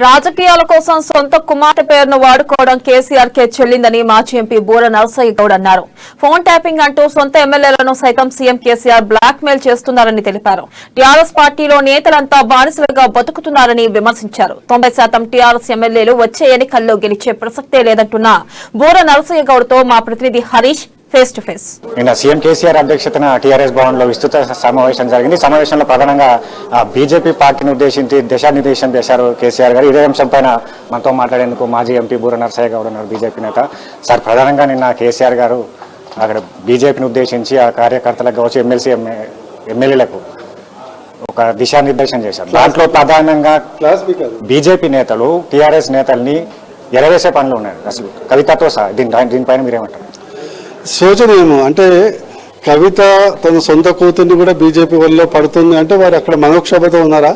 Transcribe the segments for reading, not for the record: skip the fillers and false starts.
రాజకీయాల కోసం సొంత కుమార్తె పేరును వాడుకోవడం కేసీఆర్ కే చెల్లిందని మాజీ ఎంపీ బూర నరసయ్య గౌడ్ అన్నారు. ఫోన్ ట్యాపింగ్ అంటూ సొంత ఎమ్మెల్యేలను సైతం సీఎం కేసీఆర్ బ్లాక్ మెయిల్ చేస్తున్నారని తెలిపారు. టీఆర్ఎస్ పార్టీలో నేతలంతా బానిసలుగా బతుకుతున్నారని విమర్శించారు. 90% టీఆర్ఎస్ ఎమ్మెల్యేలు వచ్చే ఎన్నికల్లో గెలిచే ప్రసక్తే లేదంటున్న బూర నరసయ్య గౌడ్ తో మా ప్రతినిధి హరీష్ ఫేస్ టు ఫేస్. నిన్న సీఎం కేసీఆర్ అధ్యక్షతన టీఆర్ఎస్ భవన్ లో విస్తృత సమావేశం జరిగింది. సమావేశంలో ప్రధానంగా బీజేపీ పార్టీని ఉద్దేశించి దిశానిర్దేశం చేశారు కేసీఆర్ గారు. ఇదే అంశం పైన మనతో మాట్లాడేందుకు మాజీ ఎంపీ బూర నరసయ్య గౌడ్ ఉన్నారు, బీజేపీ నేత. సార్, ప్రధానంగా నిన్న కేసీఆర్ గారు అక్కడ బీజేపీని ఉద్దేశించి ఆ కార్యకర్తలకు కావచ్చు, ఎమ్మెల్యేలకు ఒక దిశానిర్దేశం చేశారు. దాంట్లో ప్రధానంగా బీజేపీ నేతలు టీఆర్ఎస్ నేతల్ని ఎరవేసే పనులు ఉన్నాయి అసలు కవితతో సహా. దీనిపైన మీరేమంటారు? శోచనీయము. అంటే కవిత తన సొంత కూతుర్ని కూడా బీజేపీ వల్ల పడుతుంది అంటే వారు అక్కడ మనోక్షోభతో ఉన్నారా,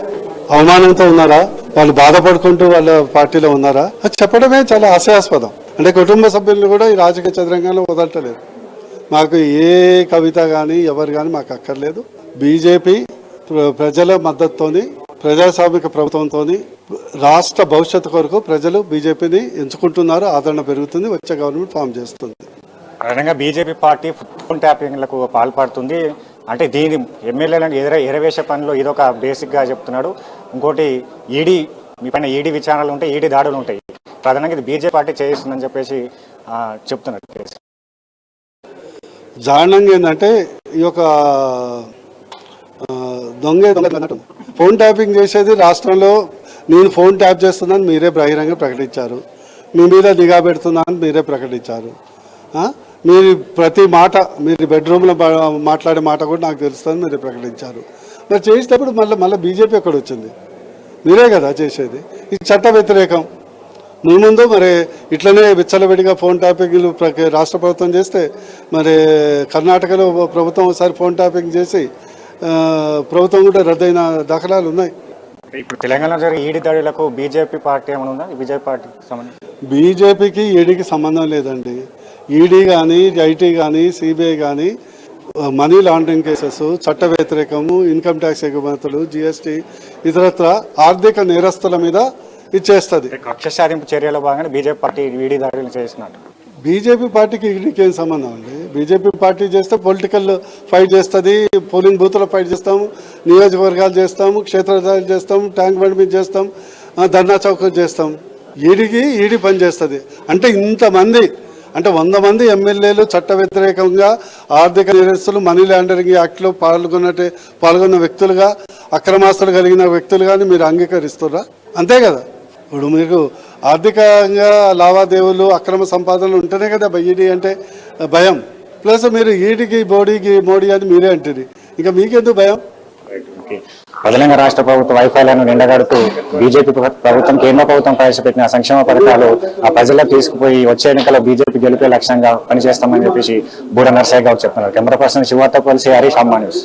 అవమానంతో ఉన్నారా, వాళ్ళు బాధపడుకుంటూ వాళ్ళ పార్టీలో ఉన్నారా? అది చెప్పడమే చాలా హాస్యాస్పదం. అంటే కుటుంబ సభ్యులను కూడా ఈ రాజకీయ చదరంగంలో వదలటలేదు. మాకు ఏ కవిత కానీ ఎవరు కానీ మాకు అక్కర్లేదు. బీజేపీ ప్రజల మద్దతుతోని, ప్రజాస్వామిక ప్రభుత్వంతో రాష్ట్ర భవిష్యత్తు కొరకు ప్రజలు బీజేపీని ఎంచుకుంటున్నారు. ఆదరణ పెరుగుతుంది, వచ్చే గవర్నమెంట్ ఫామ్ చేస్తుంది. ప్రధానంగా బీజేపీ పార్టీ ఫోన్ ట్యాపింగ్లకు పాల్పడుతుంది అంటే దీని ఎమ్మెల్యేలను ఎరవేసే పనిలో ఇదొక బేసిక్గా చెప్తున్నాడు. ఇంకోటి మీ పైన ఈడీ విచారణలు ఉంటాయి, ఈడీ దాడులు ఉంటాయి. ప్రధానంగా ఇది బీజేపీ పార్టీ చేస్తుందని చెప్పేసి చెప్తున్నాడు. దారుణంగా ఏంటంటే ఈ యొక్క దొంగ ఫోన్ ట్యాపింగ్ చేసేది రాష్ట్రంలో. నేను ఫోన్ ట్యాప్ చేస్తున్నాను మీరే బహిరంగ ప్రకటించారు. మీ మీద నిఘా పెడుతున్నాను మీరే ప్రకటించారు. మీరు ప్రతి మాట, మీరు బెడ్రూమ్లో మాట్లాడే మాట కూడా నాకు తెలుస్తుంది మీరే ప్రకటించారు. మరి చేసేటప్పుడు మళ్ళీ బీజేపీ ఎక్కడ వచ్చింది? మీరే కదా చేసేది. ఇది చట్ట వ్యతిరేకం. మీ ముందు మరి ఇట్లనే విచ్చలవిడిగా ఫోన్ ట్యాపింగ్లు రాష్ట్ర ప్రభుత్వం చేస్తే, మరి కర్ణాటకలో ప్రభుత్వం ఒకసారి ఫోన్ ట్యాపింగ్ చేసి ప్రభుత్వం కూడా రద్దయిన దాఖలాలు ఉన్నాయి. ఇప్పుడు తెలంగాణలో జరిగే ఈడీ దాడులకు బీజేపీ పార్టీ ఏమైనా ఉందా? బీజేపీ పార్టీకి సంబంధించి బీజేపీకి ఈడీకి సంబంధం లేదండి. ఈడీ కానీ, ఐటీ కానీ, సిబిఐ కానీ మనీ లాండరింగ్ కేసెస్, చట్ట వ్యతిరేకము, ఇన్కమ్ ట్యాక్స్ ఎగుమతులు, జిఎస్టీ, ఇతరత్ర ఆర్థిక నేరస్తుల మీద ఇచ్చేస్తుంది. కక్ష సాధింపు చర్యలో భాగంగా బీజేపీ పార్టీ ఈడీ దాడులు చేస్తున్నారు. బీజేపీ పార్టీకి ఈడీకి ఏం సంబంధం అండి? బీజేపీ పార్టీ చేస్తే పొలిటికల్ ఫైట్ చేస్తుంది, పోలింగ్ బూత్లో ఫైట్ చేస్తాము, నియోజకవర్గాలు చేస్తాము, క్షేత్రస్థాయిలు చేస్తాము, ట్యాంక్ బండ్ మీద చేస్తాం, ధర్నా చౌక చేస్తాం. ఈడీ పని చేస్తుంది. అంటే ఇంతమంది, అంటే 100 మంది ఎమ్మెల్యేలు చట్ట వ్యతిరేకంగా ఆర్థిక నేరస్తులు, మనీ లాండరింగ్ యాక్ట్లో పాల్గొన్న వ్యక్తులుగా, అక్రమాస్తులు కలిగిన వ్యక్తులుగాని మీరు అంగీకరిస్తుర్రా? అంతే కదా. ఇప్పుడు మీకు ఆర్థికంగా లావాదేవీలు, అక్రమ సంపాదనలు ఉంటేనే కదా ఈడీ అంటే భయం. ప్లస్ మీరు ఈడీకి మోడీ అని మీరే అంటుంది, ఇంకా మీకెందుకు భయం? ప్రధానంగా రాష్ట్ర ప్రభుత్వ వైఫల్యాన్ని నిండగడుతూ బీజేపీ ప్రభుత్వం, కేంద్ర ప్రభుత్వం ప్రవేశపెట్టిన సంక్షేమ పథకాలు ఆ ప్రజలకు తీసుకుపోయి వచ్చే ఎన్నికల్లో బీజేపీ గెలిపే లక్ష్యంగా పనిచేస్తామని చెప్పేసి బూర నరసయ్య గౌడ్ చెప్తున్నారు. కెమెరా పర్సన్ శివాతో కలిసి హరీష్ అమ్మా న్యూస్.